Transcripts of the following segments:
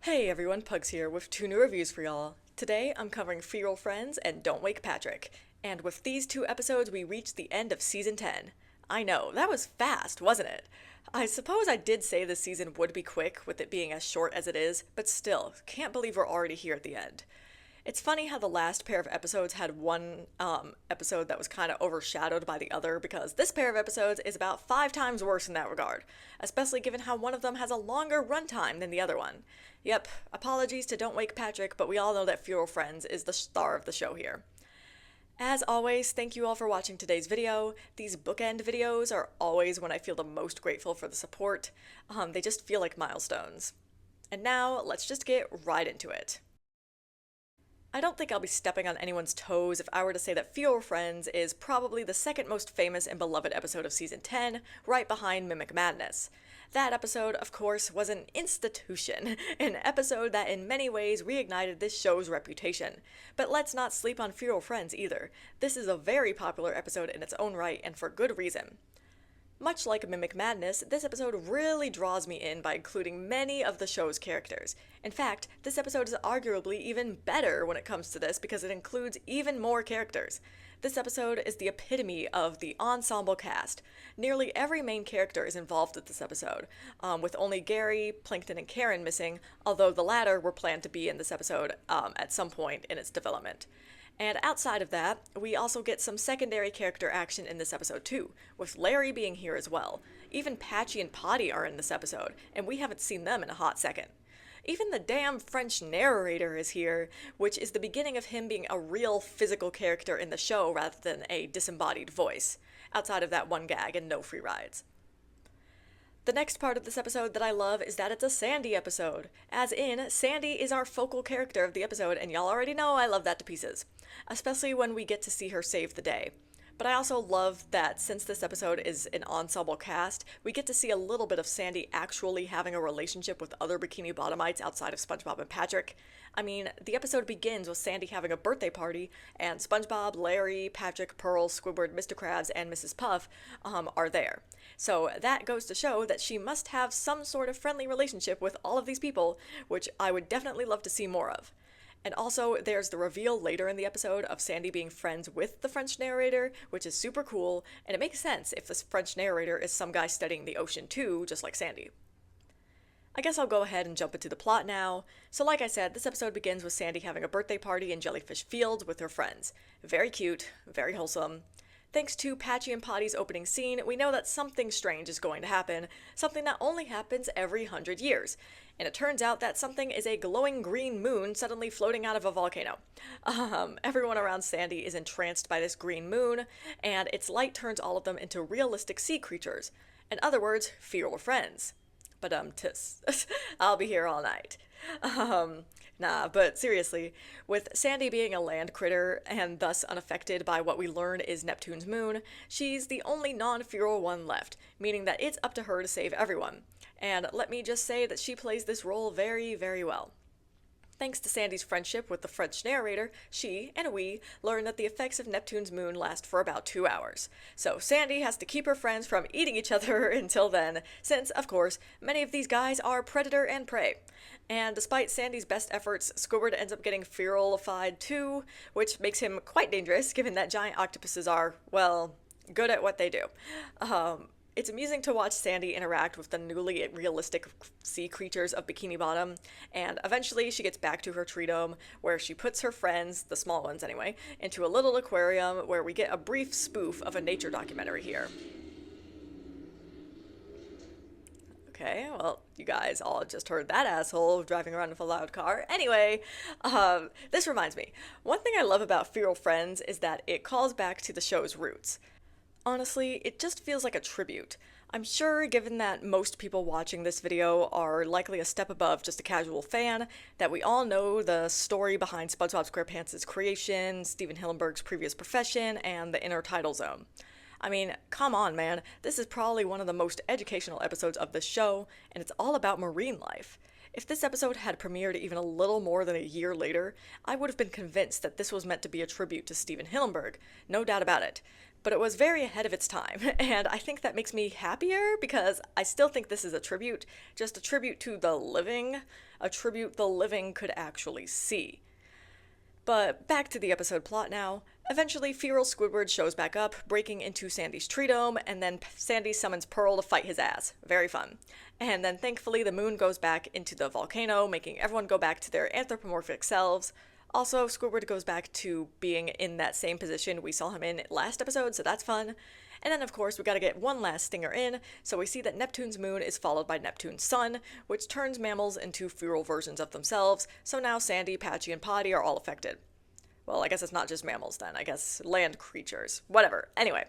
Hey everyone, Pugs here with two new reviews for y'all. Today I'm covering Feral Friends and Don't Wake Patrick, and with these two episodes we reached the end of Season 10. I know, that was fast, wasn't it? I suppose I did say this season would be quick with it being as short as it is, but still, can't believe we're already here at the end. It's funny how the last pair of episodes had one episode that was kind of overshadowed by the other because this pair of episodes is about 5 times worse in that regard, especially given how one of them has a longer runtime than the other one. Yep, apologies to Don't Wake Patrick, but we all know that Feral Friends is the star of the show here. As always, thank you all for watching today's video. These bookend videos are always when I feel the most grateful for the support. They just feel like milestones. And now, let's just get right into it. I don't think I'll be stepping on anyone's toes if I were to say that Feral Friends is probably the second most famous and beloved episode of Season 10, right behind Mimic Madness. That episode, of course, was an institution, an episode that in many ways reignited this show's reputation. But let's not sleep on Feral Friends either. This is a very popular episode in its own right, and for good reason. Much like Mimic Madness, this episode really draws me in by including many of the show's characters. In fact, this episode is arguably even better when it comes to this because it includes even more characters. This episode is the epitome of the ensemble cast. Nearly every main character is involved with this episode, with only Gary, Plankton, and Karen missing, although the latter were planned to be in this episode at some point in its development. And outside of that, we also get some secondary character action in this episode too, with Larry being here as well. Even Patchy and Potty are in this episode, and we haven't seen them in a hot second. Even the damn French narrator is here, which is the beginning of him being a real physical character in the show rather than a disembodied voice, outside of that one gag and no free rides. The next part of this episode that I love is that it's a Sandy episode. As in, Sandy is our focal character of the episode, and y'all already know I love that to pieces. Especially when we get to see her save the day. But I also love that since this episode is an ensemble cast, we get to see a little bit of Sandy actually having a relationship with other Bikini Bottomites outside of SpongeBob and Patrick. I mean, the episode begins with Sandy having a birthday party, and SpongeBob, Larry, Patrick, Pearl, Squidward, Mr. Krabs, and Mrs. Puff are there. So that goes to show that she must have some sort of friendly relationship with all of these people, which I would definitely love to see more of. And also, there's the reveal later in the episode of Sandy being friends with the French narrator, which is super cool, and it makes sense if this French narrator is some guy studying the ocean too, just like Sandy. I guess I'll go ahead and jump into the plot now. So like I said, this episode begins with Sandy having a birthday party in Jellyfish Fields with her friends. Very cute, very wholesome. Thanks to Patchy and Potty's opening scene, we know that something strange is going to happen, something that only happens every 100 years. And it turns out that something is a glowing green moon suddenly floating out of a volcano. Everyone around Sandy is entranced by this green moon, and its light turns all of them into realistic sea creatures. In other words, feral friends. But I'll be here all night. Nah, but seriously, with Sandy being a land critter and thus unaffected by what we learn is Neptune's moon, she's the only non-feral one left, meaning that it's up to her to save everyone. And let me just say that she plays this role very, very well. Thanks to Sandy's friendship with the French narrator, she and we learn that the effects of Neptune's moon last for about 2 hours. So Sandy has to keep her friends from eating each other until then, since, of course, many of these guys are predator and prey. And despite Sandy's best efforts, Squidward ends up getting feralified too, which makes him quite dangerous given that giant octopuses are, well, good at what they do. It's amusing to watch Sandy interact with the newly realistic sea creatures of Bikini Bottom, and eventually she gets back to her tree dome, where she puts her friends, the small ones anyway, into a little aquarium where we get a brief spoof of a nature documentary here. Okay, well, you guys all just heard that asshole driving around with a loud car. Anyway, this reminds me, one thing I love about Feral Friends is that it calls back to the show's roots. Honestly, it just feels like a tribute. I'm sure, given that most people watching this video are likely a step above just a casual fan, that we all know the story behind SpongeBob SquarePants' creation, Steven Hillenburg's previous profession, and the inner tidal zone. I mean, come on, man, this is probably one of the most educational episodes of this show, and it's all about marine life. If this episode had premiered even a little more than a year later, I would have been convinced that this was meant to be a tribute to Steven Hillenburg, no doubt about it. but it was very ahead of its time, and I think that makes me happier because I still think this is a tribute, just a tribute to the living, a tribute the living could actually see. But back to the episode plot now. Eventually, feral Squidward shows back up, breaking into Sandy's tree dome, and then Sandy summons Pearl to fight his ass. Very fun. And then thankfully, the moon goes back into the volcano, making everyone go back to their anthropomorphic selves. Also, Squidward goes back to being in that same position we saw him in last episode, so that's fun. And then, of course, we gotta get one last stinger in, so we see that Neptune's moon is followed by Neptune's sun, which turns mammals into feral versions of themselves, so now Sandy, Patchy, and Potty are all affected. Well, I guess it's not just mammals then, I guess land creatures. Whatever. Anyway.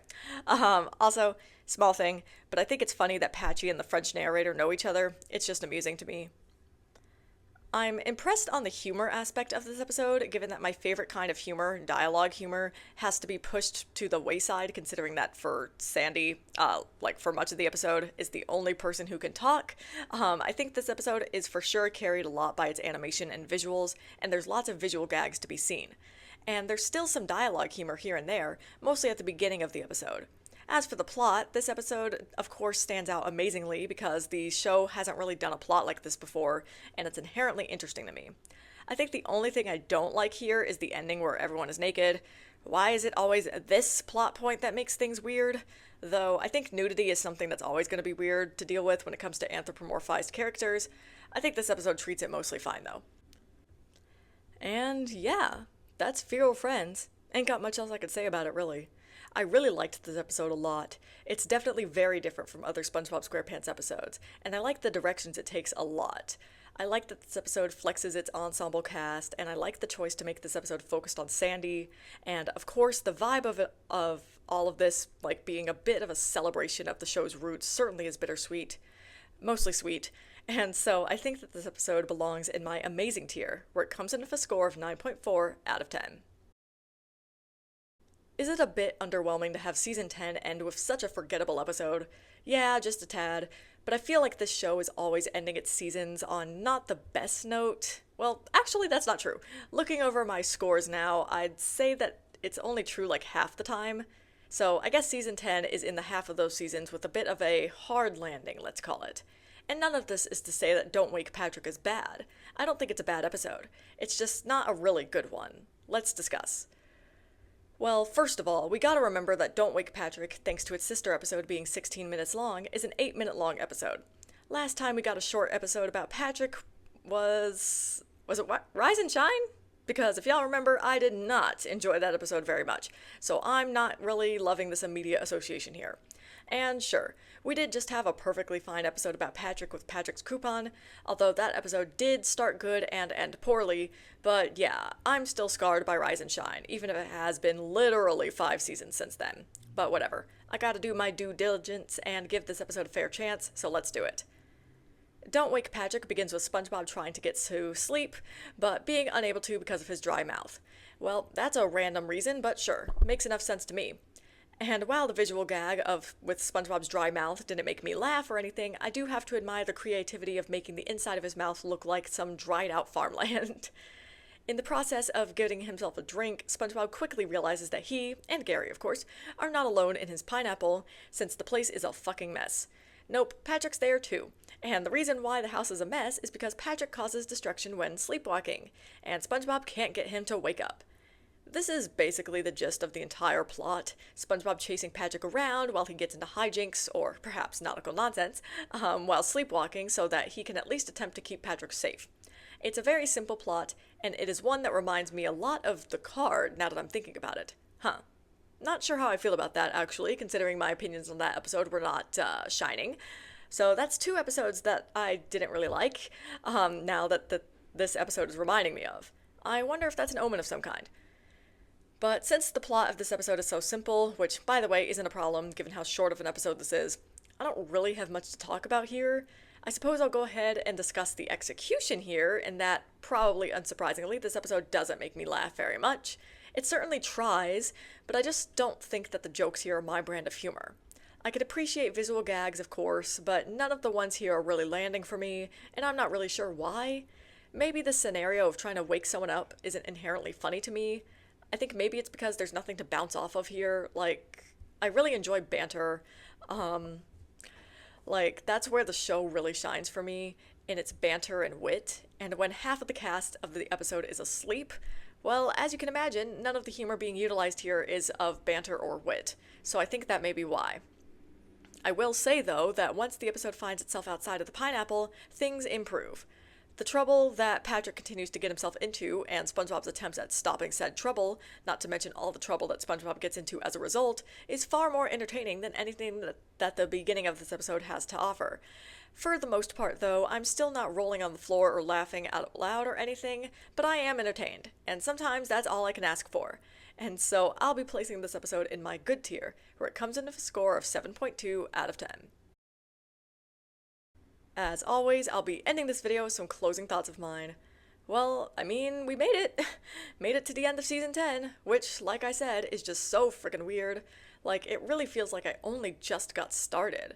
Also, small thing, but I think it's funny that Patchy and the French narrator know each other. It's just amusing to me. I'm impressed on the humor aspect of this episode, given that my favorite kind of humor, dialogue humor, has to be pushed to the wayside, considering that for Sandy, for much of the episode, is the only person who can talk. I think this episode is for sure carried a lot by its animation and visuals, and there's lots of visual gags to be seen. And there's still some dialogue humor here and there, mostly at the beginning of the episode. As for the plot, this episode, of course, stands out amazingly because the show hasn't really done a plot like this before, and it's inherently interesting to me. I think the only thing I don't like here is the ending where everyone is naked. Why is it always this plot point that makes things weird? Though I think nudity is something that's always going to be weird to deal with when it comes to anthropomorphized characters. I think this episode treats it mostly fine, though. And yeah, that's Feral Friends. Ain't got much else I could say about it, really. I really liked this episode a lot. It's definitely very different from other SpongeBob SquarePants episodes, and I like the directions it takes a lot. I like that this episode flexes its ensemble cast, and I like the choice to make this episode focused on Sandy, and of course the vibe of all of this, like being a bit of a celebration of the show's roots, certainly is bittersweet. Mostly sweet. And so I think that this episode belongs in my amazing tier, where it comes in with a score of 9.4 out of 10. Is it a bit underwhelming to have season 10 end with such a forgettable episode? Yeah, just a tad, but I feel like this show is always ending its seasons on not the best note. Well, actually that's not true. Looking over my scores now, I'd say that it's only true like half the time. So I guess season 10 is in the half of those seasons with a bit of a hard landing, let's call it. And none of this is to say that Don't Wake Patrick is bad. I don't think it's a bad episode. It's just not a really good one. Let's discuss. Well, first of all, we gotta remember that Don't Wake Patrick, thanks to its sister episode being 16 minutes long, is an 8-minute long episode. Last time we got a short episode about Patrick was it Rise and Shine? Because if y'all remember, I did not enjoy that episode very much, so I'm not really loving this immediate association here. And sure, we did just have a perfectly fine episode about Patrick with Patrick's coupon, although that episode did start good and end poorly, but yeah, I'm still scarred by Rise and Shine, even if it has been literally 5 seasons since then. But whatever, I gotta do my due diligence and give this episode a fair chance, so let's do it. Don't Wake Patrick begins with SpongeBob trying to get to sleep, but being unable to because of his dry mouth. Well, that's a random reason, but sure, makes enough sense to me. And while the visual gag with SpongeBob's dry mouth didn't make me laugh or anything, I do have to admire the creativity of making the inside of his mouth look like some dried out farmland. In the process of getting himself a drink, SpongeBob quickly realizes that he, and Gary of course, are not alone in his pineapple, since the place is a fucking mess. Nope, Patrick's there too. And the reason why the house is a mess is because Patrick causes destruction when sleepwalking, and SpongeBob can't get him to wake up. This is basically the gist of the entire plot, SpongeBob chasing Patrick around while he gets into hijinks, or perhaps nautical nonsense, while sleepwalking so that he can at least attempt to keep Patrick safe. It's a very simple plot, and it is one that reminds me a lot of The Card, now that I'm thinking about it. Not sure how I feel about that, actually, considering my opinions on that episode were not shining. So that's 2 episodes that I didn't really like, now that this episode is reminding me of. I wonder if that's an omen of some kind. But since the plot of this episode is so simple, which, by the way, isn't a problem given how short of an episode this is, I don't really have much to talk about here. I suppose I'll go ahead and discuss the execution here, in that, probably unsurprisingly, this episode doesn't make me laugh very much. It certainly tries, but I just don't think that the jokes here are my brand of humor. I could appreciate visual gags, of course, but none of the ones here are really landing for me, and I'm not really sure why. Maybe the scenario of trying to wake someone up isn't inherently funny to me. I think maybe it's because there's nothing to bounce off of here, like, I really enjoy banter. Um, like, that's where the show really shines for me, in its banter and wit. And when half of the cast of the episode is asleep, well, as you can imagine, none of the humor being utilized here is of banter or wit. So I think that may be why. I will say, though, that once the episode finds itself outside of the pineapple, things improve. The trouble that Patrick continues to get himself into, and SpongeBob's attempts at stopping said trouble, not to mention all the trouble that SpongeBob gets into as a result, is far more entertaining than anything that the beginning of this episode has to offer. For the most part, though, I'm still not rolling on the floor or laughing out loud or anything, but I am entertained, and sometimes that's all I can ask for. And so I'll be placing this episode in my good tier, where it comes in a score of 7.2 out of 10. As always, I'll be ending this video with some closing thoughts of mine. Well, I mean, we made it! Made it to the end of Season 10, which, like I said, is just so freaking weird. Like, it really feels like I only just got started.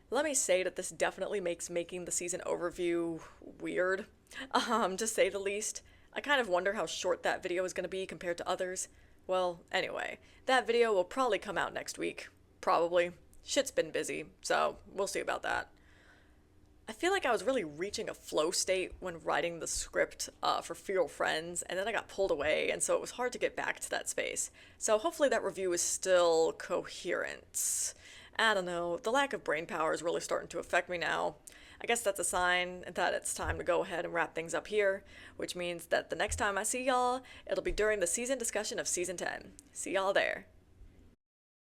Let me say that this definitely makes making the season overview weird, to say the least. I kind of wonder how short that video is going to be compared to others. Well, anyway, that video will probably come out next week. Probably. Shit's been busy, so we'll see about that. I feel like I was really reaching a flow state when writing the script for Feral Friends, and then I got pulled away, and so it was hard to get back to that space. So hopefully that review is still coherent. I don't know, the lack of brain power is really starting to affect me now. I guess that's a sign that it's time to go ahead and wrap things up here, which means that the next time I see y'all, it'll be during the season discussion of Season 10. See y'all there.